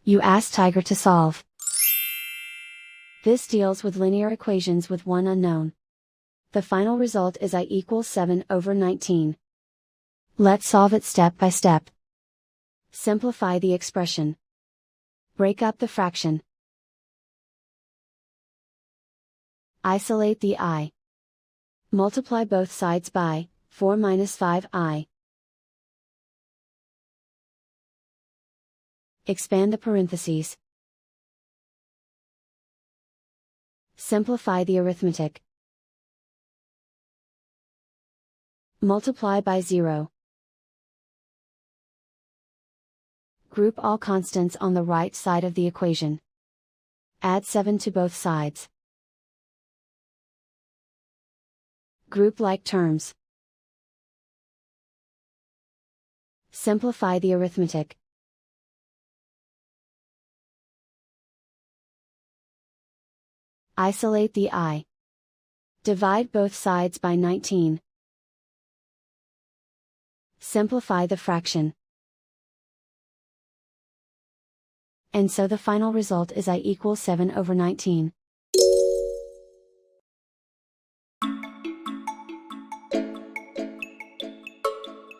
You ask Tiger to solve. This deals with linear equations with one unknown. The final result is I equals 7/19. Let's solve it step by step. Simplify the expression. Break up the fraction. Isolate the I. Multiply both sides by 4 minus 5i. Expand the parentheses. Simplify the arithmetic. Multiply by 0. Group all constants on the right side of the equation. Add 7 to both sides. Group like terms. Simplify the arithmetic. Isolate the I. Divide both sides by 19. Simplify the fraction. And so the final result is I equals 7/19.